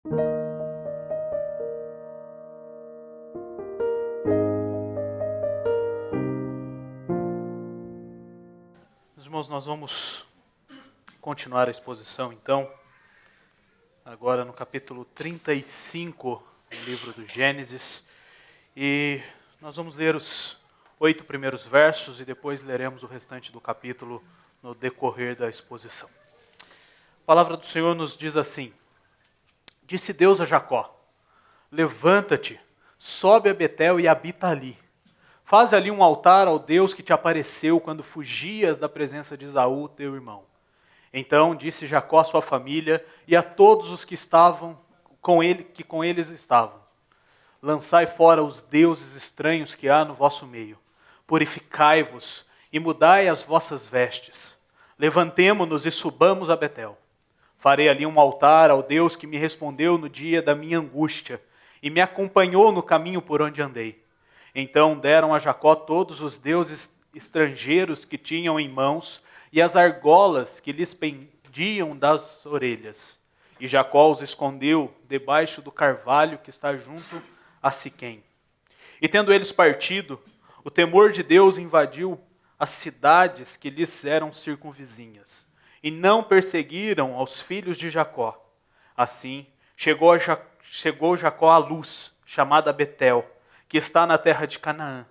Meus irmãos, nós vamos continuar a exposição, então, agora no capítulo 35 do livro do Gênesis, e nós vamos ler os 8 primeiros versos e depois leremos o restante do capítulo no decorrer da exposição. A palavra do Senhor nos diz assim: Disse Deus a Jacó: Levanta-te, sobe a Betel e habita ali. Faz ali um altar ao Deus que te apareceu quando fugias da presença de Esaú, teu irmão. Então disse Jacó à sua família e a todos os que estavam com ele, que com eles estavam: Lançai fora os deuses estranhos que há no vosso meio. Purificai-vos e mudai as vossas vestes. Levantemo-nos e subamos a Betel. Farei ali um altar ao Deus que me respondeu no dia da minha angústia e me acompanhou no caminho por onde andei. Então deram a Jacó todos os deuses estrangeiros que tinham em mãos e as argolas que lhes pendiam das orelhas. E Jacó os escondeu debaixo do carvalho que está junto a Siquém. E tendo eles partido, o temor de Deus invadiu as cidades que lhes eram circunvizinhas, e não perseguiram aos filhos de Jacó. Assim, chegou Jacó à luz, chamada Betel, que está na terra de Canaã,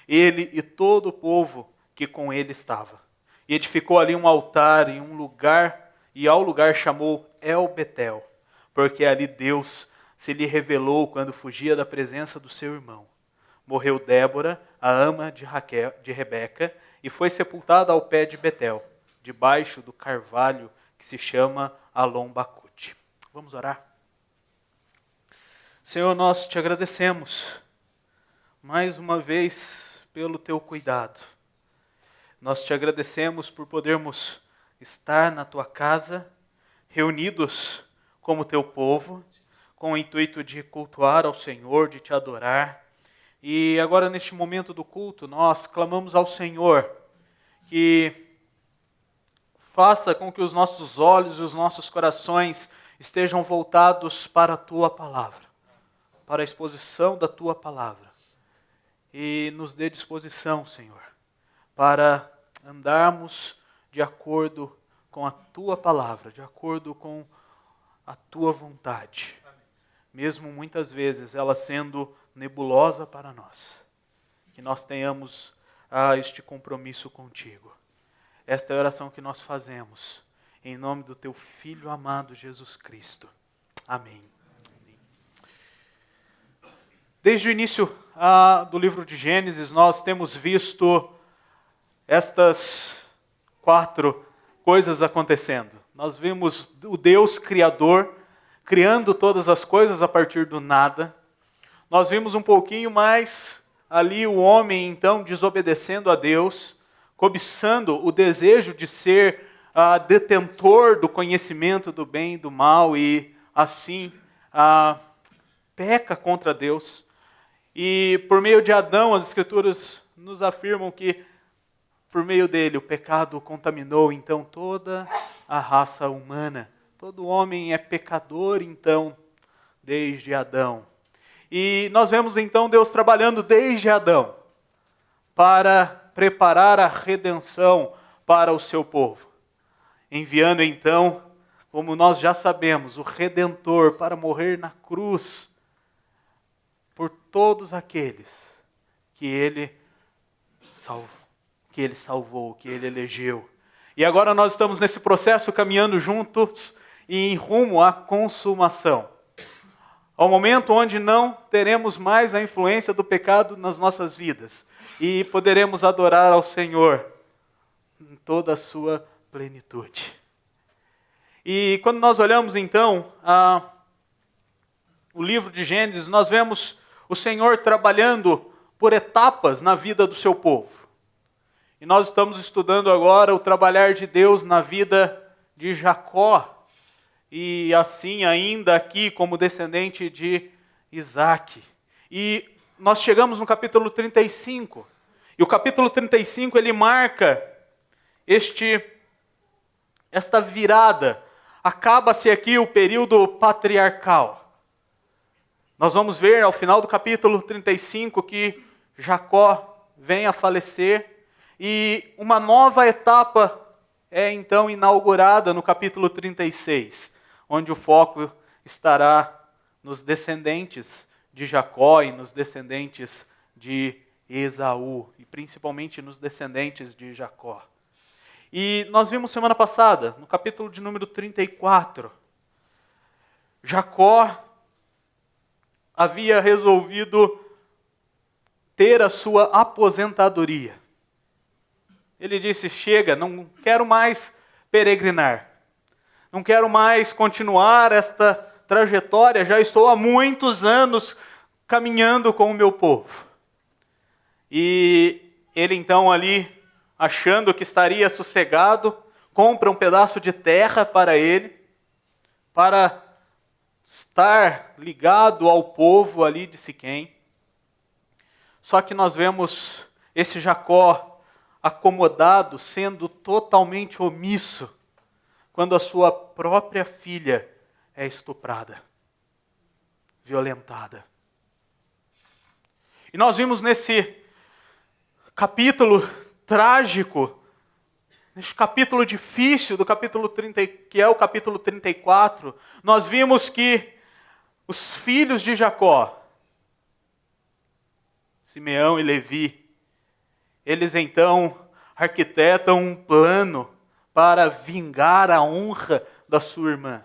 ele e todo o povo que com ele estava. E edificou ali um altar em um lugar, e ao lugar chamou El Betel, porque ali Deus se lhe revelou quando fugia da presença do seu irmão. Morreu Débora, a ama de Rebeca, e foi sepultada ao pé de Betel, debaixo do carvalho que se chama Alom-Bacute. Vamos orar? Senhor, nós te agradecemos mais uma vez pelo teu cuidado. Nós te agradecemos por podermos estar na tua casa, reunidos como teu povo, com o intuito de cultuar ao Senhor, de te adorar. E agora, neste momento do culto, nós clamamos ao Senhor que faça com que os nossos olhos e os nossos corações estejam voltados para a tua palavra, para a exposição da tua palavra. E nos dê disposição, Senhor, para andarmos de acordo com a tua palavra, de acordo com a tua vontade, mesmo muitas vezes ela sendo nebulosa para nós. Que nós tenhamos este compromisso contigo. Esta é a oração que nós fazemos, em nome do teu Filho amado Jesus Cristo. Amém. Desde o início do livro de Gênesis, nós temos visto estas 4 coisas acontecendo. Nós vimos o Deus Criador criando todas as coisas a partir do nada. Nós vimos um pouquinho mais ali o homem, então, desobedecendo a Deus, cobiçando o desejo de ser detentor do conhecimento do bem e do mal e, assim, peca contra Deus. E por meio de Adão, as Escrituras nos afirmam que por meio dele o pecado contaminou então toda a raça humana. Todo homem é pecador então desde Adão. E nós vemos então Deus trabalhando desde Adão para preparar a redenção para o seu povo. Enviando então, como nós já sabemos, o Redentor para morrer na cruz por todos aqueles que ele salvou, que ele elegeu. E agora nós estamos nesse processo caminhando juntos e em rumo à consumação. Ao momento onde não teremos mais a influência do pecado nas nossas vidas e poderemos adorar ao Senhor em toda a sua plenitude. E quando nós olhamos então o livro de Gênesis, nós vemos o Senhor trabalhando por etapas na vida do seu povo. E nós estamos estudando agora o trabalhar de Deus na vida de Jacó. E assim ainda aqui como descendente de Isaac. E nós chegamos no capítulo 35. E o capítulo 35 ele marca esta virada. acaba-se aqui o período patriarcal. Nós vamos ver ao final do capítulo 35 que Jacó vem a falecer e uma nova etapa é então inaugurada no capítulo 36, onde o foco estará nos descendentes de Jacó e nos descendentes de Esaú, e principalmente nos descendentes de Jacó. E nós vimos semana passada, no capítulo de número 34, Jacó havia resolvido ter a sua aposentadoria. Ele disse: chega, não quero mais peregrinar, não quero mais continuar esta trajetória, já estou há muitos anos caminhando com o meu povo. E ele então ali, achando que estaria sossegado, compra um pedaço de terra para ele, para estar ligado ao povo ali de Siquém. Só que nós vemos esse Jacó acomodado, sendo totalmente omisso, quando a sua própria filha é estuprada, violentada. E nós vimos nesse capítulo trágico, nesse capítulo difícil do capítulo 30, que é o capítulo 34, nós vimos que os filhos de Jacó, Simeão e Levi, eles então arquitetam um plano para vingar a honra da sua irmã.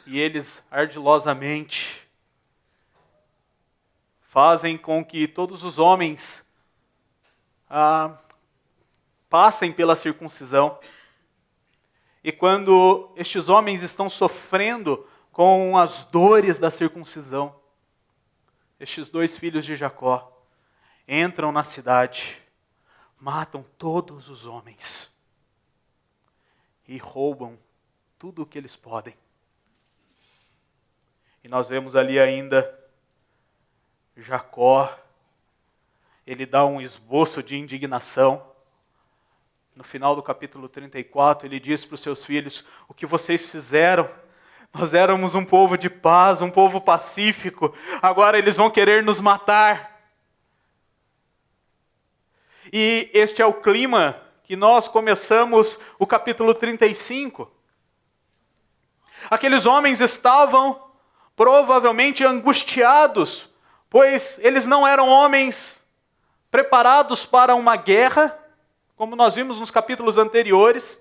E eles ardilosamente fazem com que todos os homens passem pela circuncisão. E quando estes homens estão sofrendo com as dores da circuncisão, estes dois filhos de Jacó entram na cidade, matam todos os homens e roubam tudo o que eles podem. E nós vemos ali ainda Jacó, ele dá um esboço de indignação. No final do capítulo 34, ele diz para os seus filhos: o que vocês fizeram? Nós éramos um povo de paz, um povo pacífico, agora eles vão querer nos matar. E este é o clima que nós começamos o capítulo 35. Aqueles homens estavam provavelmente angustiados, pois eles não eram homens preparados para uma guerra, como nós vimos nos capítulos anteriores.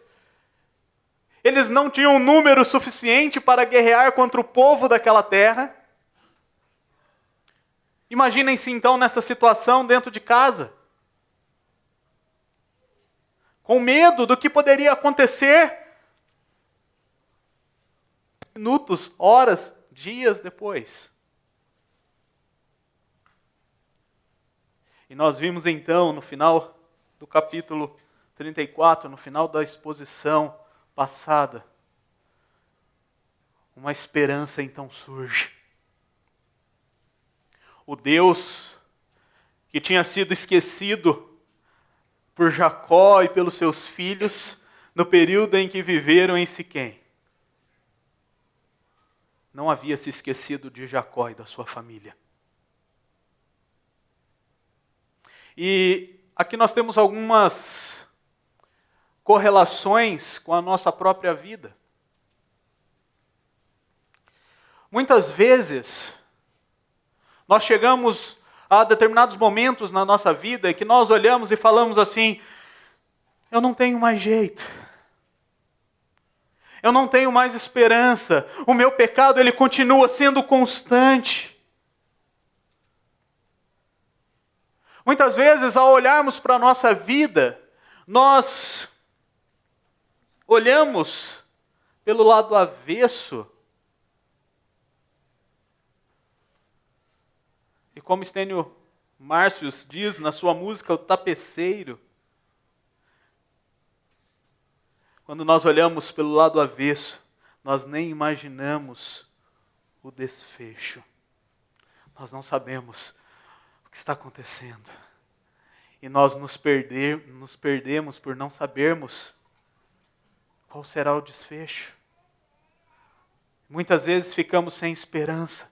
Eles não tinham número suficiente para guerrear contra o povo daquela terra. Imaginem-se então nessa situação dentro de casa, com medo do que poderia acontecer minutos, horas, dias depois. E nós vimos então, no final do capítulo 34, no final da exposição passada, uma esperança então surge. O Deus que tinha sido esquecido por Jacó e pelos seus filhos no período em que viveram em Siquém, não havia se esquecido de Jacó e da sua família. E aqui nós temos algumas correlações com a nossa própria vida. Muitas vezes, nós chegamos a determinados momentos na nossa vida em que nós olhamos e falamos assim: eu não tenho mais jeito. Eu não tenho mais esperança. O meu pecado, ele continua sendo constante. Muitas vezes, ao olharmos para a nossa vida, nós olhamos pelo lado avesso. E como Estênio Márcios diz na sua música, O Tapeceiro, quando nós olhamos pelo lado avesso, nós nem imaginamos o desfecho. Nós não sabemos o que está acontecendo. E nós nos perdemos por não sabermos qual será o desfecho? Muitas vezes ficamos sem esperança.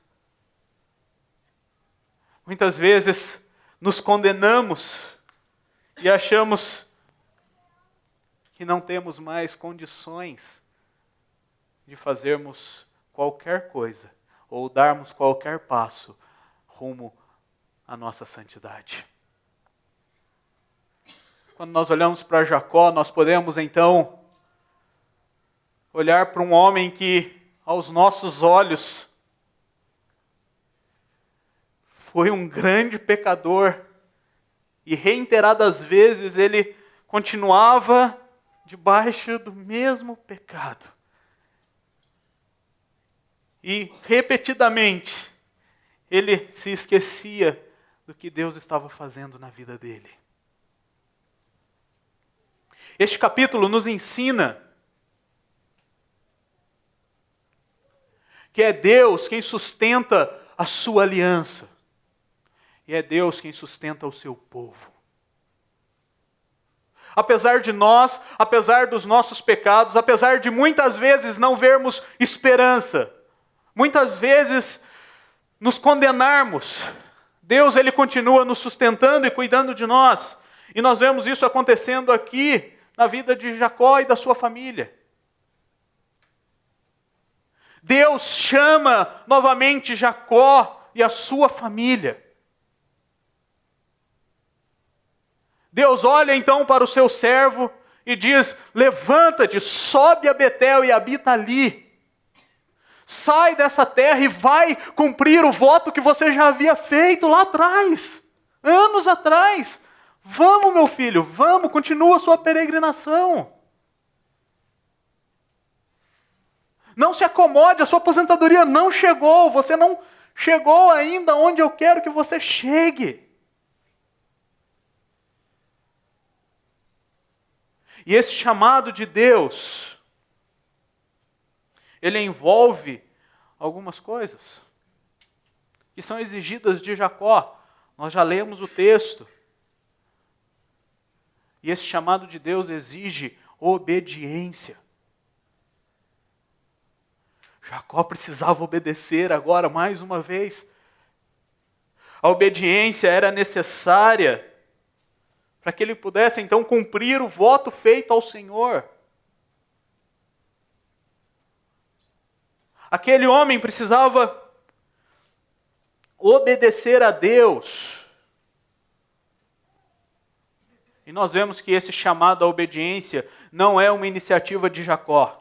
Muitas vezes nos condenamos e achamos que não temos mais condições de fazermos qualquer coisa ou darmos qualquer passo rumo à nossa santidade. Quando nós olhamos para Jacó, nós podemos então olhar para um homem que, aos nossos olhos, foi um grande pecador e reiteradas vezes ele continuava debaixo do mesmo pecado. E repetidamente ele se esquecia do que Deus estava fazendo na vida dele. Este capítulo nos ensina que é Deus quem sustenta a sua aliança. E é Deus quem sustenta o seu povo. Apesar de nós, apesar dos nossos pecados, apesar de muitas vezes não vermos esperança, muitas vezes nos condenarmos, Deus ele continua nos sustentando e cuidando de nós. E nós vemos isso acontecendo aqui na vida de Jacó e da sua família. Deus chama novamente Jacó e a sua família. Deus olha então para o seu servo e diz: levanta-te, sobe a Betel e habita ali. Sai dessa terra e vai cumprir o voto que você já havia feito lá atrás, anos atrás. Vamos, meu filho, vamos, continua a sua peregrinação. Não se acomode, a sua aposentadoria não chegou, você não chegou ainda onde eu quero que você chegue. E esse chamado de Deus, ele envolve algumas coisas que são exigidas de Jacó. Nós já lemos o texto. E esse chamado de Deus exige obediência. Jacó precisava obedecer agora mais uma vez. A obediência era necessária para que ele pudesse então cumprir o voto feito ao Senhor. Aquele homem precisava obedecer a Deus. E nós vemos que esse chamado à obediência não é uma iniciativa de Jacó.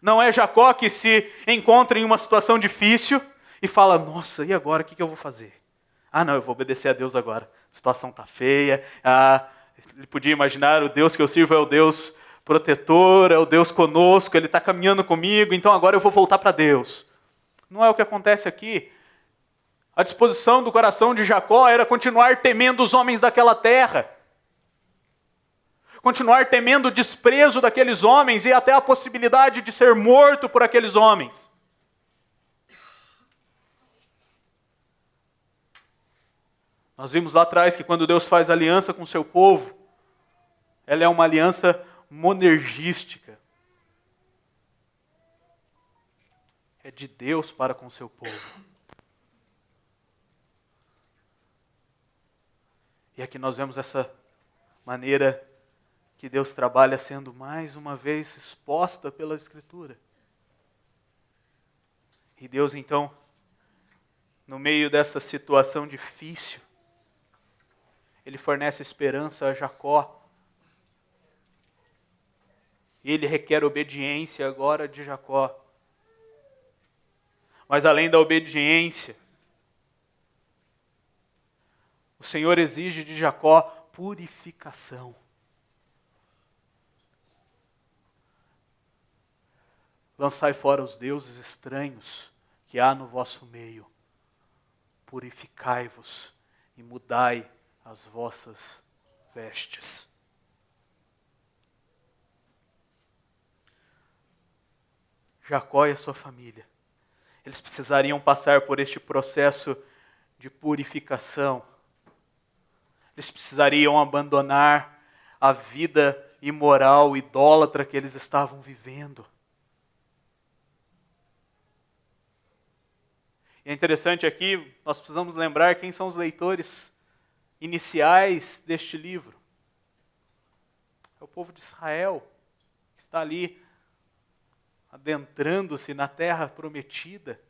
Não é Jacó que se encontra em uma situação difícil e fala: nossa, e agora o que eu vou fazer? Ah não, eu vou obedecer a Deus agora. A situação está feia. Ele podia imaginar, o Deus que eu sirvo é o Deus protetor, é o Deus conosco, Ele está caminhando comigo, então agora eu vou voltar para Deus. Não é o que acontece aqui. A disposição do coração de Jacó era continuar temendo os homens daquela terra. Continuar temendo o desprezo daqueles homens e até a possibilidade de ser morto por aqueles homens. Nós vimos lá atrás que quando Deus faz aliança com o seu povo, ela é uma aliança monergística. É de Deus para com o seu povo. E aqui nós vemos essa maneira que Deus trabalha sendo mais uma vez exposta pela Escritura. E Deus então, no meio dessa situação difícil, Ele fornece esperança a Jacó. E Ele requer obediência agora de Jacó. Mas além da obediência, o Senhor exige de Jacó purificação. Lançai fora os deuses estranhos que há no vosso meio. Purificai-vos e mudai as vossas vestes. Jacó e a sua família, eles precisariam passar por este processo de purificação. Eles precisariam abandonar a vida imoral, idólatra que eles estavam vivendo. E é interessante aqui, nós precisamos lembrar quem são os leitores iniciais deste livro. É o povo de Israel, que está ali adentrando-se na terra prometida.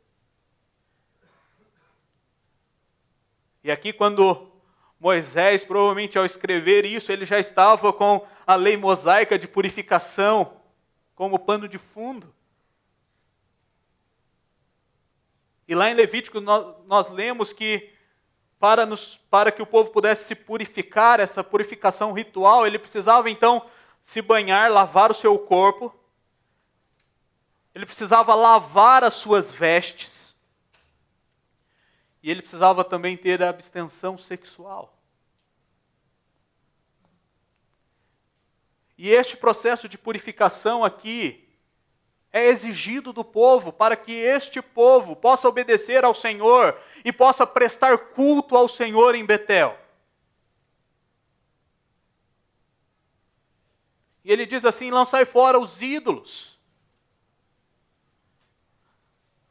E aqui quando Moisés, provavelmente ao escrever isso, ele já estava com a lei mosaica de purificação como pano de fundo. E lá em Levítico nós lemos que para que o povo pudesse se purificar, essa purificação ritual, ele precisava então se banhar, lavar o seu corpo, ele precisava lavar as suas vestes, e ele precisava também ter a abstenção sexual. E este processo de purificação aqui é exigido do povo para que este povo possa obedecer ao Senhor e possa prestar culto ao Senhor em Betel. E ele diz assim: lançai fora os ídolos.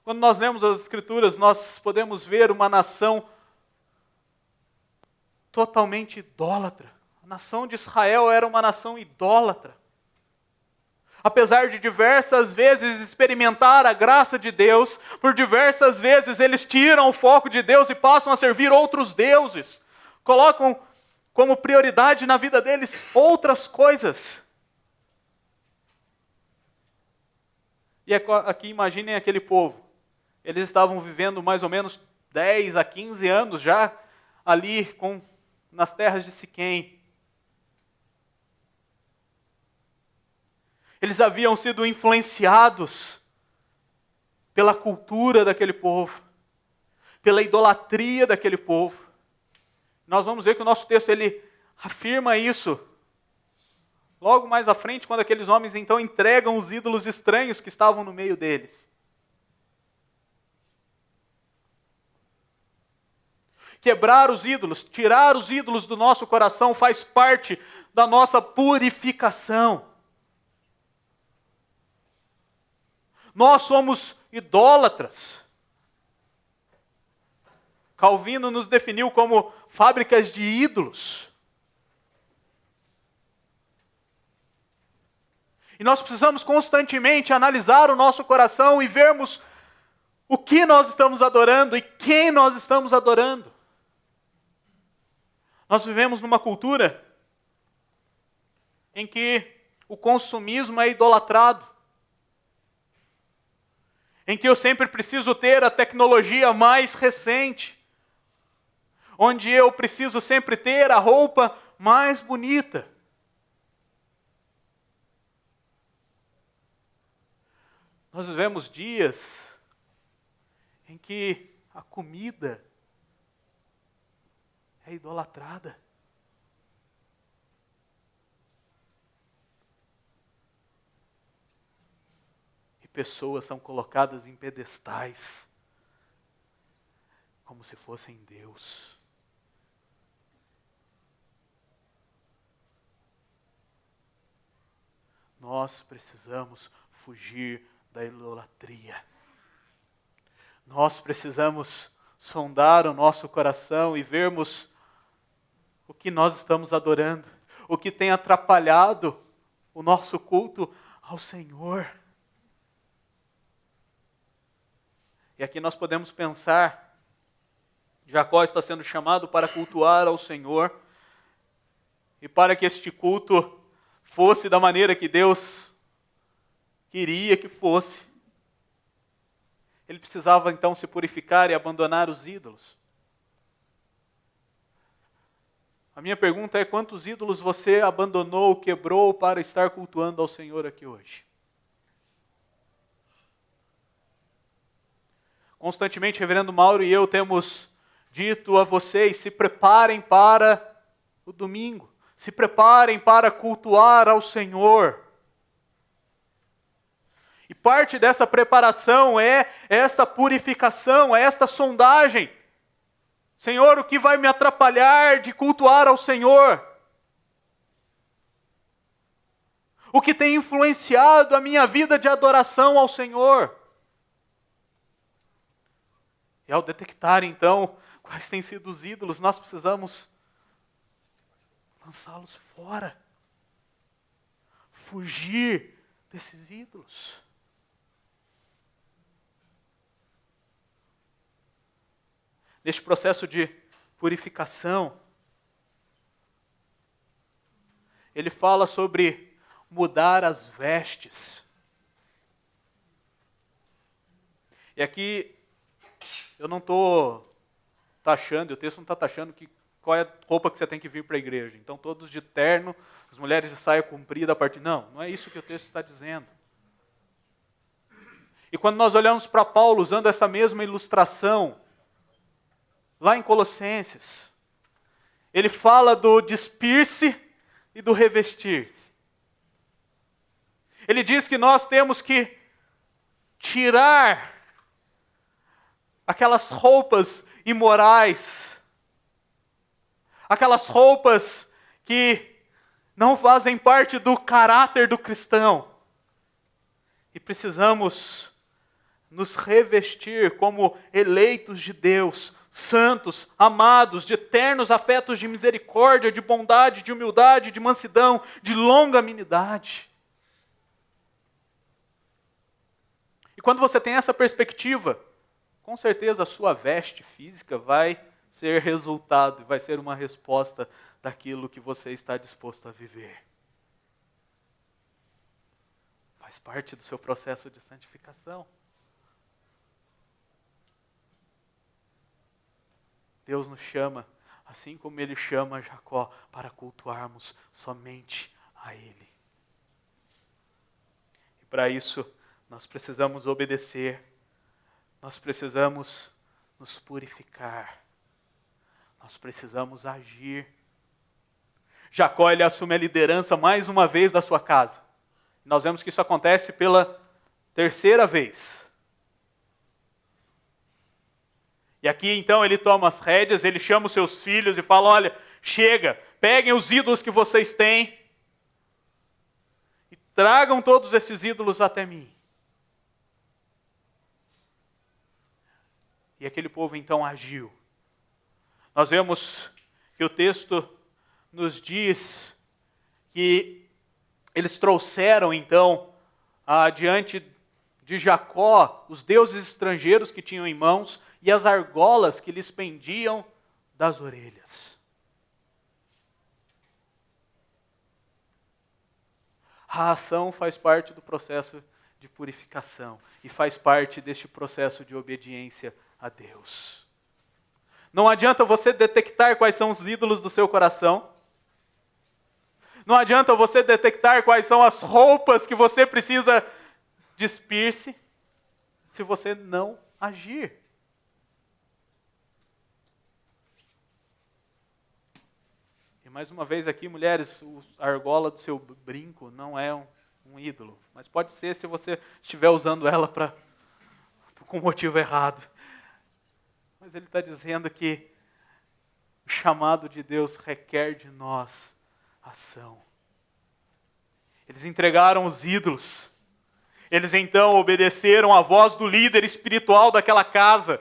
Quando nós lemos as Escrituras, nós podemos ver uma nação totalmente idólatra. A nação de Israel era uma nação idólatra. Apesar de diversas vezes experimentar a graça de Deus, por diversas vezes eles tiram o foco de Deus e passam a servir outros deuses. Colocam como prioridade na vida deles outras coisas. E aqui imaginem aquele povo. Eles estavam vivendo mais ou menos 10 a 15 anos já ali nas terras de Siquém. Eles haviam sido influenciados pela cultura daquele povo, pela idolatria daquele povo. Nós vamos ver que o nosso texto ele afirma isso. Logo mais à frente, quando aqueles homens então entregam os ídolos estranhos que estavam no meio deles. Quebrar os ídolos, tirar os ídolos do nosso coração faz parte da nossa purificação. Nós somos idólatras. Calvino nos definiu como fábricas de ídolos. E nós precisamos constantemente analisar o nosso coração e vermos o que nós estamos adorando e quem nós estamos adorando. Nós vivemos numa cultura em que o consumismo é idolatrado, em que eu sempre preciso ter a tecnologia mais recente, onde eu preciso sempre ter a roupa mais bonita. Nós vivemos dias em que a comida é idolatrada. E pessoas são colocadas em pedestais, como se fossem Deus. Nós precisamos fugir da idolatria. Nós precisamos sondar o nosso coração e vermos o que nós estamos adorando, o que tem atrapalhado o nosso culto ao Senhor. E aqui nós podemos pensar, Jacó está sendo chamado para cultuar ao Senhor, e para que este culto fosse da maneira que Deus queria que fosse, ele precisava então se purificar e abandonar os ídolos. A minha pergunta é: quantos ídolos você abandonou, quebrou para estar cultuando ao Senhor aqui hoje? Constantemente, reverendo Mauro e eu temos dito a vocês: se preparem para o domingo, se preparem para cultuar ao Senhor. E parte dessa preparação é esta purificação, é esta sondagem. Senhor, o que vai me atrapalhar de cultuar ao Senhor? O que tem influenciado a minha vida de adoração ao Senhor? E ao detectar, então, quais têm sido os ídolos, nós precisamos lançá-los fora. Fugir desses ídolos. Neste processo de purificação, ele fala sobre mudar as vestes. E aqui eu não estou taxando, o texto não está taxando qual é a roupa que você tem que vir para a igreja. Então todos de terno, as mulheres de saia comprida a partir... Não é isso que o texto está dizendo. E quando nós olhamos para Paulo usando essa mesma ilustração, lá em Colossenses, ele fala do despir-se e do revestir-se. Ele diz que nós temos que tirar aquelas roupas imorais, aquelas roupas que não fazem parte do caráter do cristão. E precisamos nos revestir como eleitos de Deus, santos, amados, de eternos afetos de misericórdia, de bondade, de humildade, de mansidão, de longanimidade. E quando você tem essa perspectiva, com certeza a sua veste física vai ser resultado, vai ser uma resposta daquilo que você está disposto a viver. Faz parte do seu processo de santificação. Deus nos chama, assim como Ele chama Jacó, para cultuarmos somente a Ele. E para isso, nós precisamos obedecer, nós precisamos nos purificar, nós precisamos agir. Jacó, ele assume a liderança mais uma vez da sua casa. Nós vemos que isso acontece pela terceira vez. E aqui então ele toma as rédeas, ele chama os seus filhos e fala, olha, chega, peguem os ídolos que vocês têm e tragam todos esses ídolos até mim. E aquele povo então agiu. Nós vemos que o texto nos diz que eles trouxeram então diante de Jacó os deuses estrangeiros que tinham em mãos e as argolas que lhes pendiam das orelhas. A ação faz parte do processo de purificação e faz parte deste processo de obediência a Deus. Não adianta você detectar quais são os ídolos do seu coração. Não adianta você detectar quais são as roupas que você precisa despir-se, se você não agir. E mais uma vez aqui, mulheres, a argola do seu brinco não é um ídolo. Mas pode ser se você estiver usando ela com motivo errado. Mas ele está dizendo que o chamado de Deus requer de nós ação. Eles entregaram os ídolos. Eles então obedeceram à voz do líder espiritual daquela casa.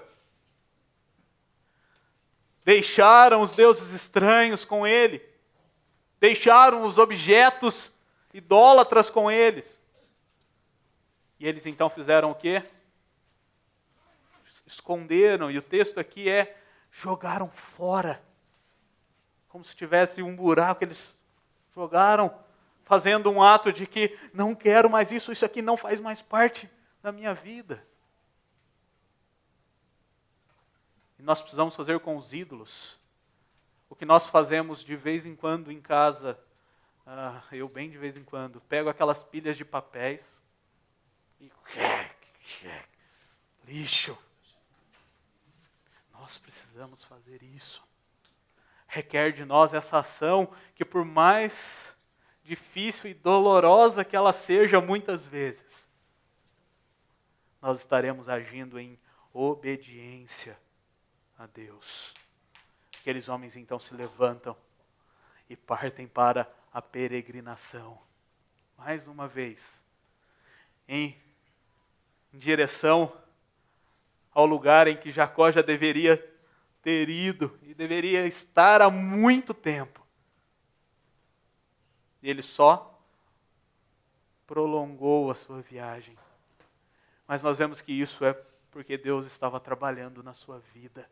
Deixaram os deuses estranhos com ele. Deixaram os objetos idólatras com eles. E eles então fizeram o quê? Esconderam, e o texto aqui é, jogaram fora. Como se tivesse um buraco, eles jogaram, fazendo um ato de que não quero mais isso aqui não faz mais parte da minha vida. E nós precisamos fazer com os ídolos o que nós fazemos de vez em quando em casa, eu bem de vez em quando, pego aquelas pilhas de papéis e lixo. Nós precisamos fazer isso. Requer de nós essa ação que, por mais difícil e dolorosa que ela seja muitas vezes, nós estaremos agindo em obediência a Deus. Aqueles homens então se levantam e partem para a peregrinação. Mais uma vez, em direção ao lugar em que Jacó já deveria ter ido e deveria estar há muito tempo. E ele só prolongou a sua viagem. Mas nós vemos que isso é porque Deus estava trabalhando na sua vida,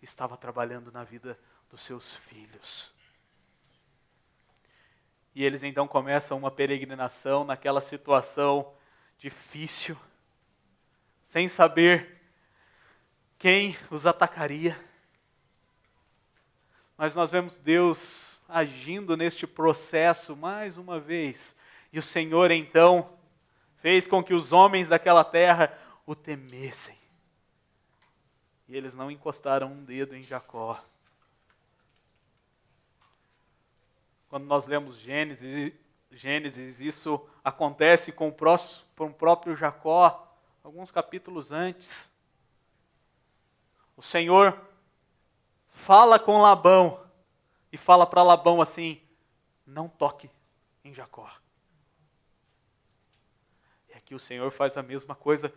estava trabalhando na vida dos seus filhos. E eles então começam uma peregrinação naquela situação difícil, sem saber quem os atacaria. Mas nós vemos Deus agindo neste processo mais uma vez. E o Senhor então fez com que os homens daquela terra o temessem. E eles não encostaram um dedo em Jacó. Quando nós lemos Gênesis, isso acontece com o próprio Jacó, alguns capítulos antes. O Senhor fala com Labão e fala para Labão assim: não toque em Jacó. E aqui o Senhor faz a mesma coisa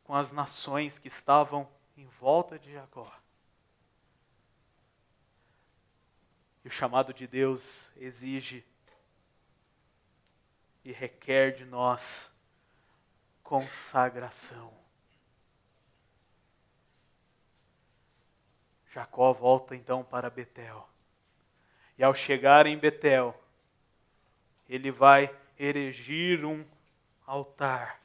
com as nações que estavam em volta de Jacó. E o chamado de Deus exige e requer de nós consagração. Jacó volta então para Betel. E ao chegar em Betel, ele vai erigir um altar.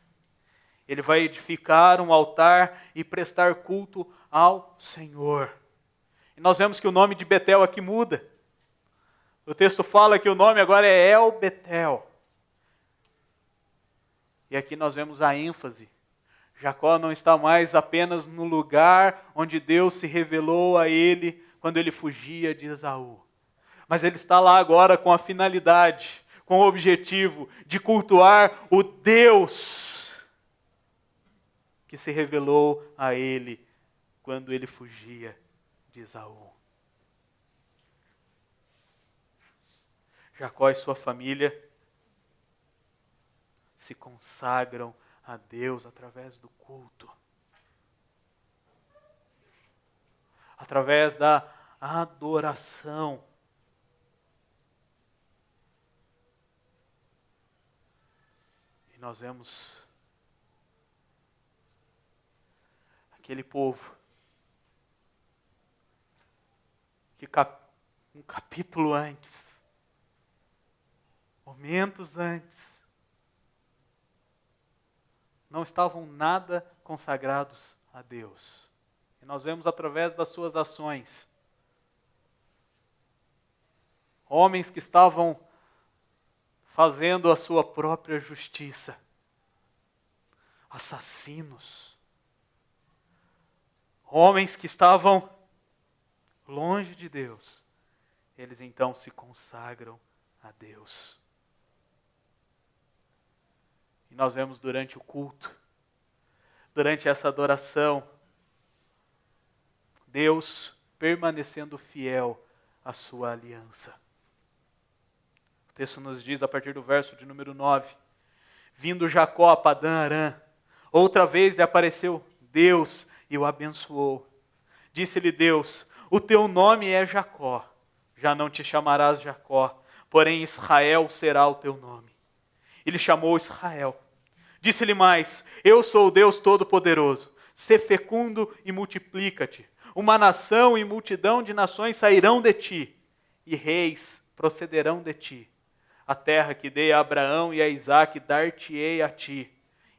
Ele vai edificar um altar e prestar culto ao Senhor. E nós vemos que o nome de Betel aqui muda. O texto fala que o nome agora é El Betel. E aqui nós vemos a ênfase. Jacó não está mais apenas no lugar onde Deus se revelou a ele quando ele fugia de Esaú. Mas ele está lá agora com a finalidade, com o objetivo de cultuar o Deus que se revelou a ele quando ele fugia de Esaú. Jacó e sua família se consagram a Deus através do culto, através da adoração. E nós vemos aquele povo que um capítulo antes, momentos antes, não estavam nada consagrados a Deus. E nós vemos através das suas ações. Homens que estavam fazendo a sua própria justiça. Assassinos. Homens que estavam longe de Deus. Eles então se consagram a Deus. E nós vemos durante o culto, durante essa adoração, Deus permanecendo fiel à sua aliança. O texto nos diz, a partir do verso de número 9, vindo Jacó a Padã Arã, outra vez lhe apareceu Deus e o abençoou. Disse-lhe Deus: o teu nome é Jacó, já não te chamarás Jacó, porém Israel será o teu nome. E lhe chamou Israel. Disse-lhe mais: eu sou o Deus Todo-Poderoso, sê fecundo e multiplica-te. Uma nação e multidão de nações sairão de ti, e reis procederão de ti. A terra que dei a Abraão e a Isaque dar-te-ei a ti,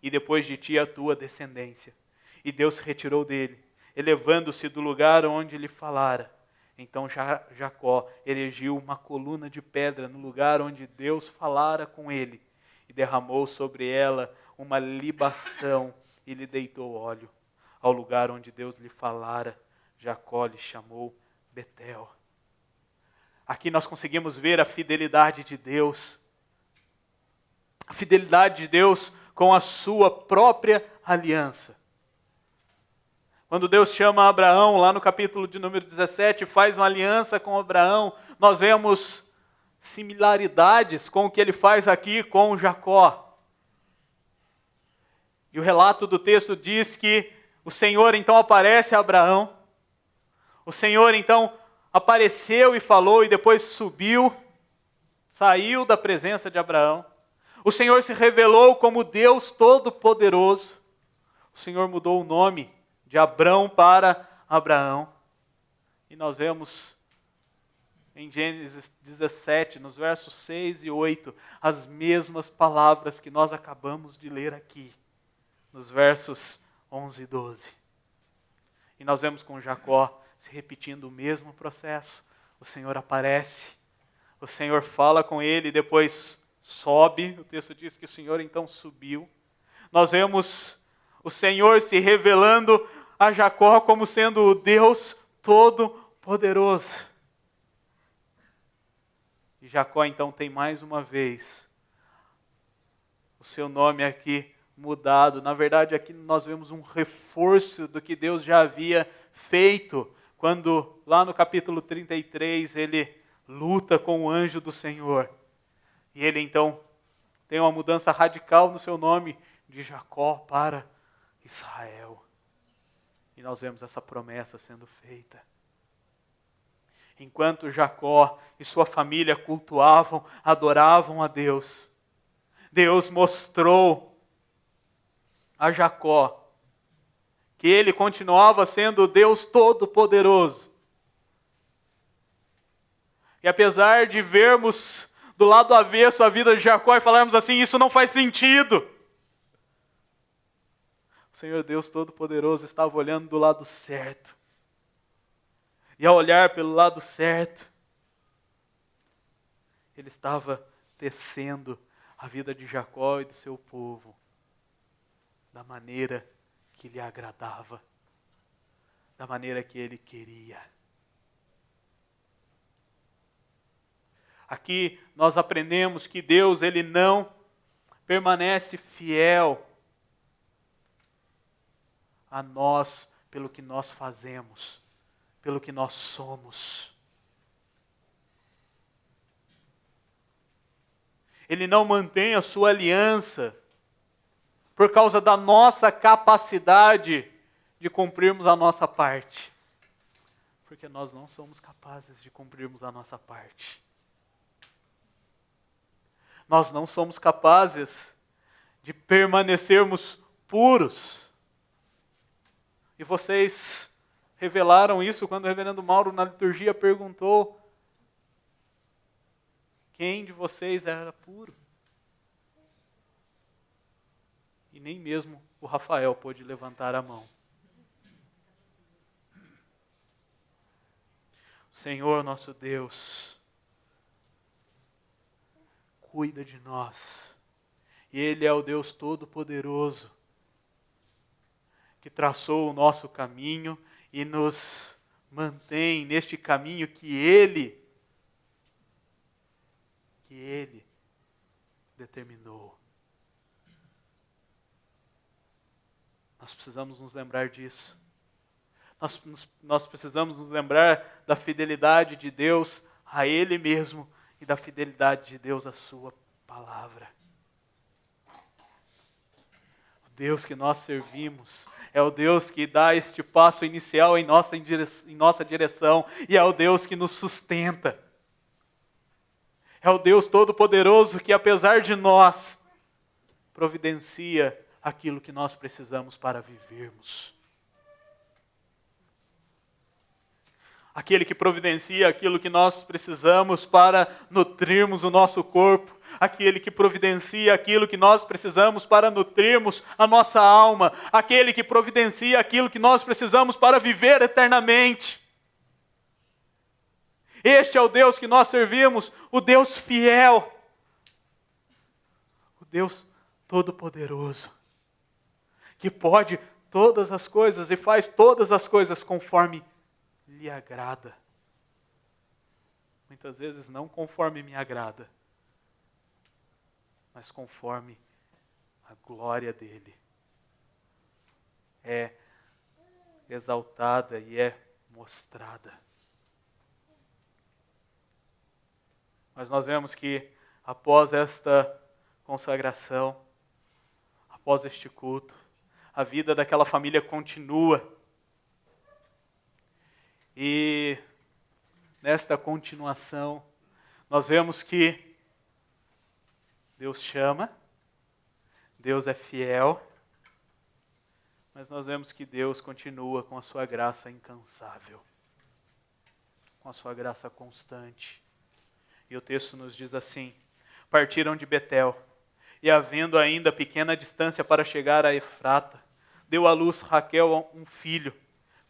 e depois de ti a tua descendência. E Deus se retirou dele, elevando-se do lugar onde lhe falara. Então Jacó erigiu uma coluna de pedra no lugar onde Deus falara com ele, e derramou sobre ela uma libação e lhe deitou óleo. Ao lugar onde Deus lhe falara, Jacó lhe chamou Betel. Aqui nós conseguimos ver a fidelidade de Deus. A fidelidade de Deus com a sua própria aliança. Quando Deus chama Abraão, lá no capítulo de número 17, faz uma aliança com Abraão, nós vemos similaridades com o que ele faz aqui com Jacó. E o relato do texto diz que o Senhor então aparece a Abraão, o Senhor então apareceu e falou e depois subiu, saiu da presença de Abraão. O Senhor se revelou como Deus Todo-Poderoso. O Senhor mudou o nome de Abrão para Abraão. E nós vemos em Gênesis 17, nos versos 6 e 8, as mesmas palavras que nós acabamos de ler aqui, nos versos 11 e 12. E nós vemos com Jacó se repetindo o mesmo processo. O Senhor aparece, o Senhor fala com ele, depois sobe. O texto diz que o Senhor então subiu. Nós vemos o Senhor se revelando a Jacó como sendo o Deus Todo-Poderoso. E Jacó então tem mais uma vez o seu nome aqui mudado. Na verdade, aqui nós vemos um reforço do que Deus já havia feito, quando lá no capítulo 33 ele luta com o anjo do Senhor. E ele então tem uma mudança radical no seu nome, de Jacó para Israel. E nós vemos essa promessa sendo feita. Enquanto Jacó e sua família cultuavam, adoravam a Deus, Deus mostrou a Jacó que ele continuava sendo o Deus Todo-Poderoso. E apesar de vermos do lado avesso a vida de Jacó e falarmos assim, isso não faz sentido, o Senhor Deus Todo-Poderoso estava olhando do lado certo. E ao olhar pelo lado certo, Ele estava tecendo a vida de Jacó e do seu povo da maneira que lhe agradava, da maneira que Ele queria. Aqui nós aprendemos que Deus, Ele não permanece fiel a nós pelo que nós fazemos, pelo que nós somos. Ele não mantém a sua aliança por causa da nossa capacidade de cumprirmos a nossa parte. Porque nós não somos capazes de cumprirmos a nossa parte. Nós não somos capazes de permanecermos puros. E vocês revelaram isso quando o reverendo Mauro na liturgia perguntou quem de vocês era puro. E nem mesmo o Rafael pôde levantar a mão. O Senhor nosso Deus cuida de nós. E Ele é o Deus Todo-Poderoso, que traçou o nosso caminho e nos mantém neste caminho que Ele determinou. Nós precisamos nos lembrar disso. Nós precisamos nos lembrar da fidelidade de Deus a Ele mesmo e da fidelidade de Deus à Sua palavra. O Deus que nós servimos é o Deus que dá este passo inicial em nossa direção e é o Deus que nos sustenta. É o Deus Todo-Poderoso que, apesar de nós, providencia aquilo que nós precisamos para vivermos. Aquele que providencia aquilo que nós precisamos para nutrirmos o nosso corpo. Aquele que providencia aquilo que nós precisamos para nutrirmos a nossa alma. Aquele que providencia aquilo que nós precisamos para viver eternamente. Este é o Deus que nós servimos, o Deus fiel, o Deus Todo-Poderoso, que pode todas as coisas e faz todas as coisas conforme lhe agrada. Muitas vezes não conforme me agrada, mas conforme a glória dele. É exaltada e é mostrada. Mas nós vemos que após esta consagração, após este culto, a vida daquela família continua. E nesta continuação, nós vemos que Deus chama, Deus é fiel, mas nós vemos que Deus continua com a sua graça incansável, com a sua graça constante. E o texto nos diz assim: partiram de Betel, e havendo ainda pequena distância para chegar a Efrata, deu à luz Raquel um filho,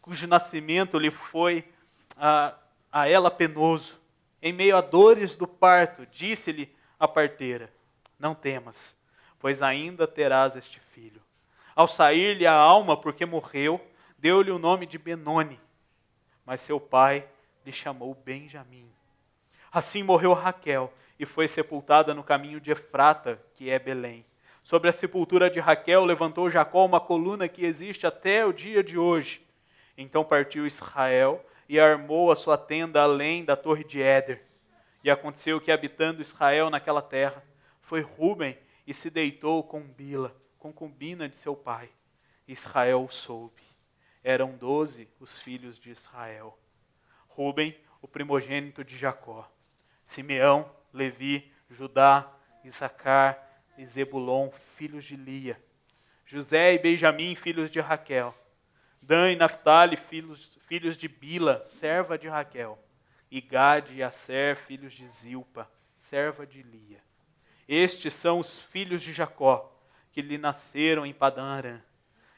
cujo nascimento lhe foi a ela penoso. Em meio a dores do parto, disse-lhe a parteira: não temas, pois ainda terás este filho. Ao sair-lhe a alma, porque morreu, deu-lhe o nome de Benoni, mas seu pai lhe chamou Benjamim. Assim morreu Raquel e foi sepultada no caminho de Efrata, que é Belém. Sobre a sepultura de Raquel levantou Jacó uma coluna que existe até o dia de hoje. Então partiu Israel e armou a sua tenda além da torre de Éder. E aconteceu que, habitando Israel naquela terra, foi Ruben e se deitou com Bila, concubina de seu pai. Israel o soube. Eram 12 os filhos de Israel. Ruben, o primogênito de Jacó. Simeão, Levi, Judá, Issacar e Zebulon, filhos de Lia. José e Benjamim, filhos de Raquel. Dan e Naphtali, filhos de Bila, serva de Raquel. E Gade e Aser, filhos de Zilpa, serva de Lia. Estes são os filhos de Jacó, que lhe nasceram em Padã Arã.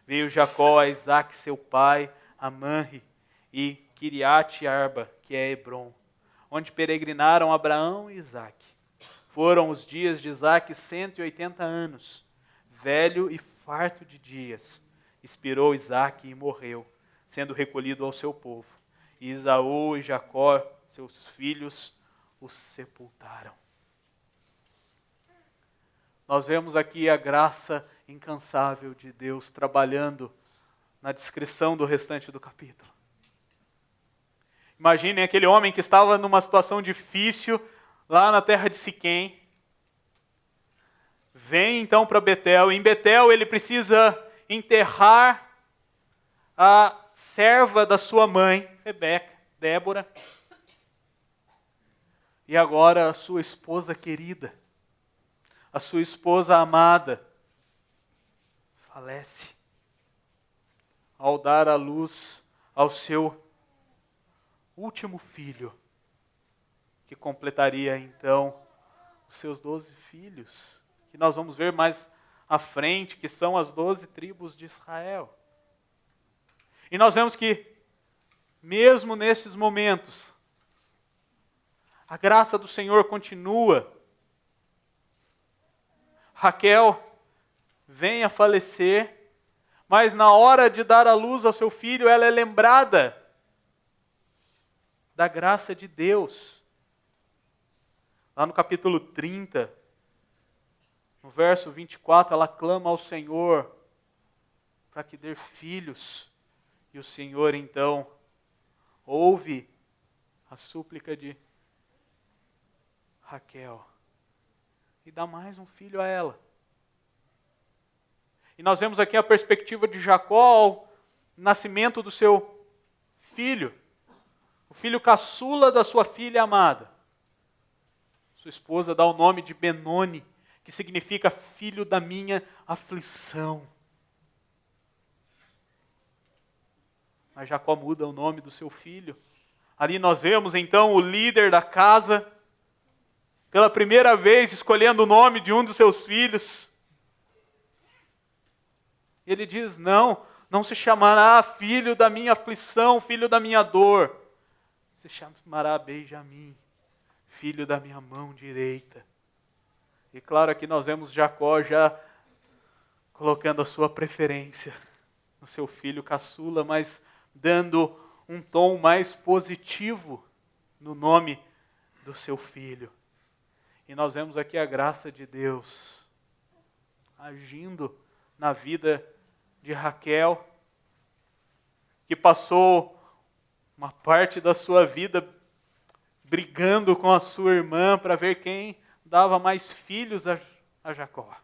Veio Jacó a Isaque, seu pai, a Manre e Quiriate Arba, que é Hebron, onde peregrinaram Abraão e Isaque. Foram os dias de Isaque 180 anos, velho e farto de dias. Expirou Isaque e morreu, sendo recolhido ao seu povo. E Esaú e Jacó, seus filhos, os sepultaram. Nós vemos aqui a graça incansável de Deus trabalhando na descrição do restante do capítulo. Imaginem aquele homem que estava numa situação difícil lá na terra de Siquém. Vem então para Betel. Em Betel ele precisa enterrar a serva da sua mãe, Rebeca, Débora. E agora a sua esposa querida, a sua esposa amada, falece ao dar à luz ao seu último filho, que completaria então os seus 12 filhos, que nós vamos ver mais à frente, que são as 12 tribos de Israel. E nós vemos que, mesmo nesses momentos, a graça do Senhor continua. Raquel vem a falecer, mas na hora de dar à luz ao seu filho, ela é lembrada da graça de Deus. Lá no capítulo 30, no verso 24, ela clama ao Senhor para que dê filhos. E o Senhor então ouve a súplica de Raquel e dá mais um filho a ela. E nós vemos aqui a perspectiva de Jacó ao nascimento do seu filho, o filho caçula da sua filha amada. Sua esposa dá o nome de Benoni, que significa filho da minha aflição. Mas Jacó muda o nome do seu filho. Ali nós vemos então o líder da casa, pela primeira vez escolhendo o nome de um dos seus filhos. Ele diz: não se chamará filho da minha aflição, filho da minha dor. Se chamará Benjamim, filho da minha mão direita. E claro, aqui nós vemos Jacó já colocando a sua preferência no seu filho caçula, mas dando um tom mais positivo no nome do seu filho. E nós vemos aqui a graça de Deus agindo na vida de Raquel, que passou uma parte da sua vida brigando com a sua irmã para ver quem dava mais filhos a Jacó.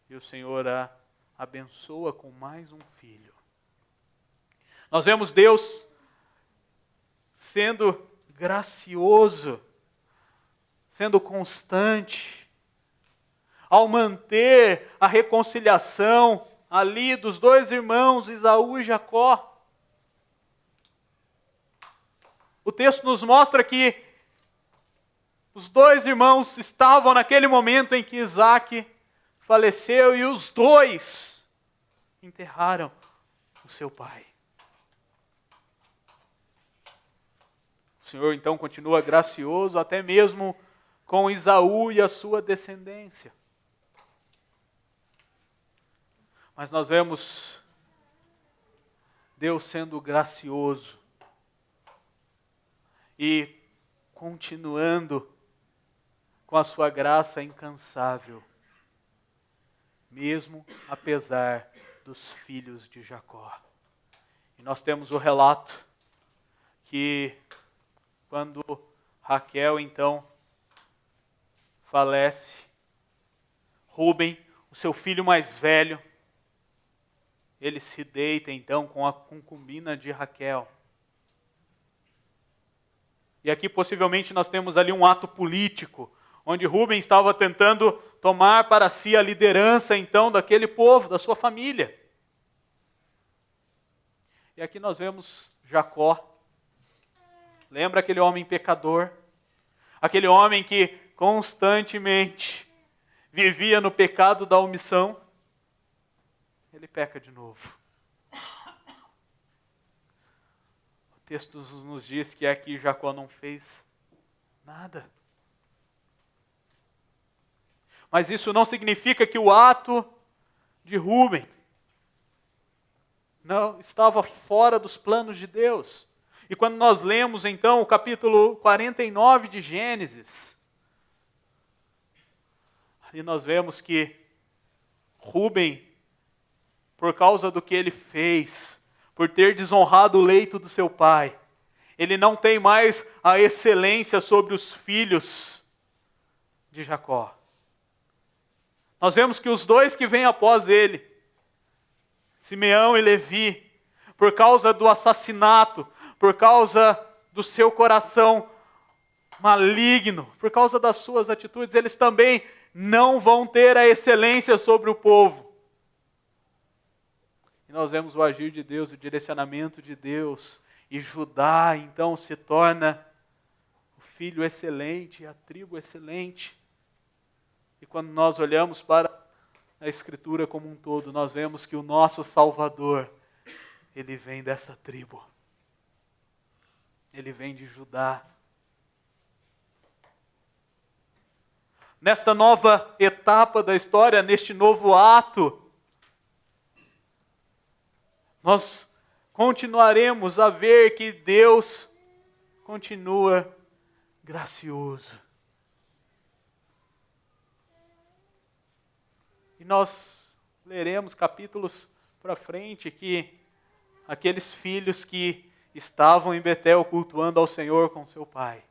E o Senhor a abençoa com mais um filho. Nós vemos Deus sendo gracioso, sendo constante, ao manter a reconciliação ali dos dois irmãos, Esaú e Jacó. O texto nos mostra que os dois irmãos estavam naquele momento em que Isaque faleceu e os dois enterraram o seu pai. O Senhor então continua gracioso até mesmo com Esaú e a sua descendência. Mas nós vemos Deus sendo gracioso e continuando com a sua graça incansável, mesmo apesar dos filhos de Jacó. E nós temos o relato que quando Raquel então falece, Rúben, o seu filho mais velho, ele se deita então com a concubina de Raquel. E aqui possivelmente nós temos ali um ato político, onde Rúben estava tentando tomar para si a liderança então daquele povo, da sua família. E aqui nós vemos Jacó. Lembra aquele homem pecador? Aquele homem que constantemente vivia no pecado da omissão? Ele peca de novo. O texto nos diz que aqui Jacó não fez nada. Mas isso não significa que o ato de Rúben não estava fora dos planos de Deus. E quando nós lemos então o capítulo 49 de Gênesis, ali nós vemos que Rúben, por causa do que ele fez, por ter desonrado o leito do seu pai, ele não tem mais a excelência sobre os filhos de Jacó. Nós vemos que os dois que vêm após ele, Simeão e Levi, por causa do assassinato, por causa do seu coração maligno, por causa das suas atitudes, eles também não vão ter a excelência sobre o povo. E nós vemos o agir de Deus, o direcionamento de Deus, e Judá então se torna o filho excelente, a tribo excelente. E quando nós olhamos para a Escritura como um todo, nós vemos que o nosso Salvador, ele vem dessa tribo. Ele vem de Judá. Nesta nova etapa da história, neste novo ato, nós continuaremos a ver que Deus continua gracioso. E nós leremos capítulos para frente que aqueles filhos que estavam em Betel cultuando ao Senhor com seu pai,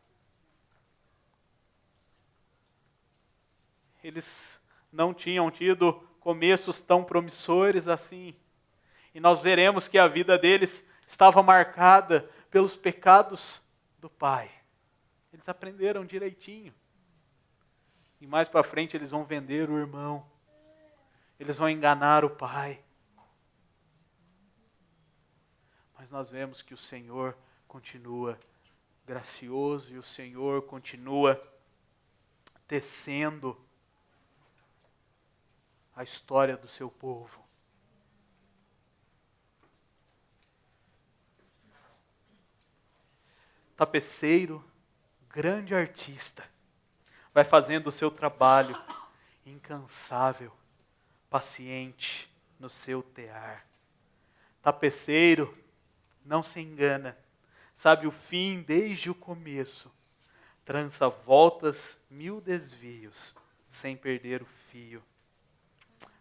eles não tinham tido começos tão promissores assim. E nós veremos que a vida deles estava marcada pelos pecados do pai. Eles aprenderam direitinho. E mais para frente eles vão vender o irmão. Eles vão enganar o pai. Mas nós vemos que o Senhor continua gracioso e o Senhor continua tecendo a história do seu povo. Tapeceiro, grande artista, vai fazendo o seu trabalho incansável, paciente no seu tear. Tapeceiro não se engana, sabe o fim desde o começo, trança voltas 1000 desvios, sem perder o fio.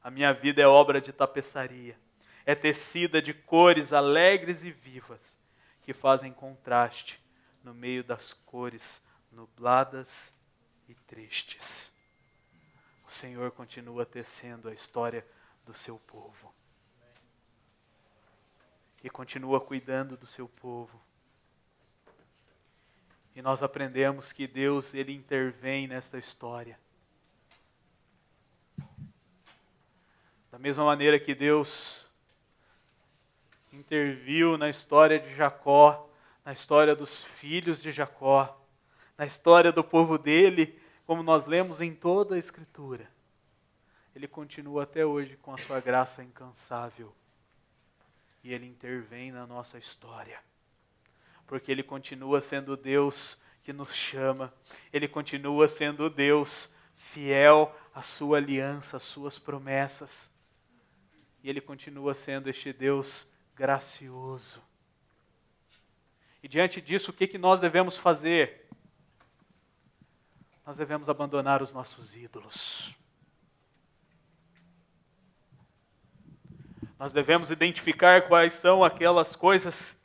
A minha vida é obra de tapeçaria, é tecida de cores alegres e vivas, que fazem contraste no meio das cores nubladas e tristes. O Senhor continua tecendo a história do seu povo. E continua cuidando do seu povo. E nós aprendemos que Deus, Ele intervém nesta história. Da mesma maneira que Deus interviu na história de Jacó, na história dos filhos de Jacó, na história do povo dele, como nós lemos em toda a Escritura. Ele continua até hoje com a sua graça incansável. E Ele intervém na nossa história. Porque Ele continua sendo Deus que nos chama. Ele continua sendo Deus fiel à sua aliança, às suas promessas. E Ele continua sendo este Deus gracioso. E diante disso, o que nós devemos fazer? Nós devemos abandonar os nossos ídolos. Nós devemos identificar quais são aquelas coisas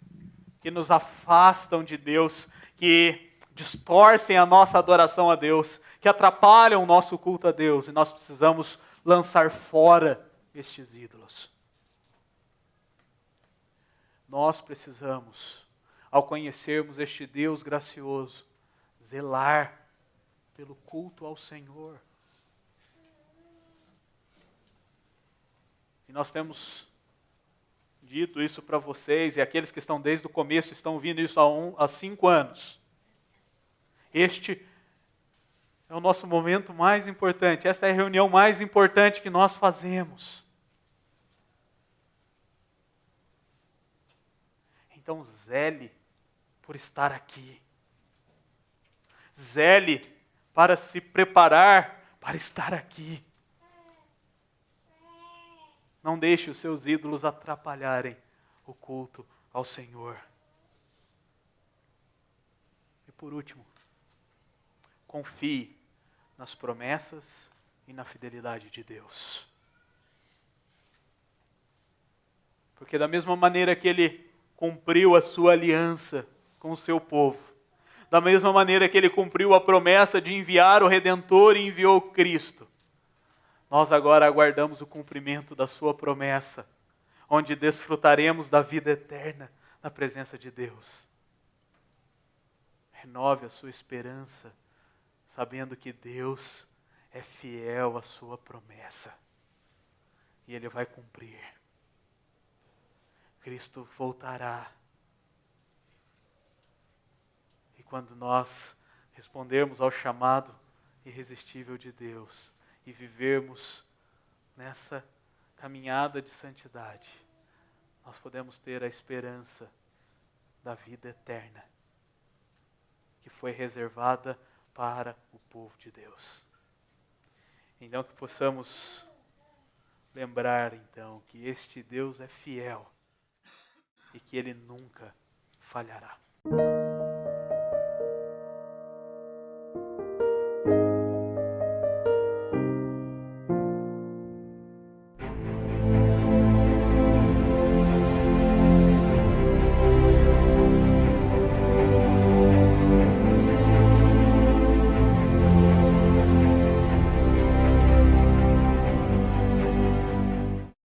que nos afastam de Deus, que distorcem a nossa adoração a Deus, que atrapalham o nosso culto a Deus. E nós precisamos lançar fora estes ídolos. Nós precisamos, ao conhecermos este Deus gracioso, zelar pelo culto ao Senhor. E nós temos dito isso para vocês, e aqueles que estão desde o começo estão ouvindo isso há 5 anos. Este é o nosso momento mais importante, esta é a reunião mais importante que nós fazemos. Então zele por estar aqui. Zele para se preparar para estar aqui. Não deixe os seus ídolos atrapalharem o culto ao Senhor. E por último, confie nas promessas e na fidelidade de Deus. Porque da mesma maneira que Ele cumpriu a sua aliança com o seu povo, da mesma maneira que Ele cumpriu a promessa de enviar o Redentor e enviou Cristo, nós agora aguardamos o cumprimento da sua promessa, onde desfrutaremos da vida eterna na presença de Deus. Renove a sua esperança, sabendo que Deus é fiel à sua promessa. E Ele vai cumprir. Cristo voltará. E quando nós respondermos ao chamado irresistível de Deus, e vivermos nessa caminhada de santidade, nós podemos ter a esperança da vida eterna, que foi reservada para o povo de Deus. Então que possamos lembrar então que este Deus é fiel e que Ele nunca falhará.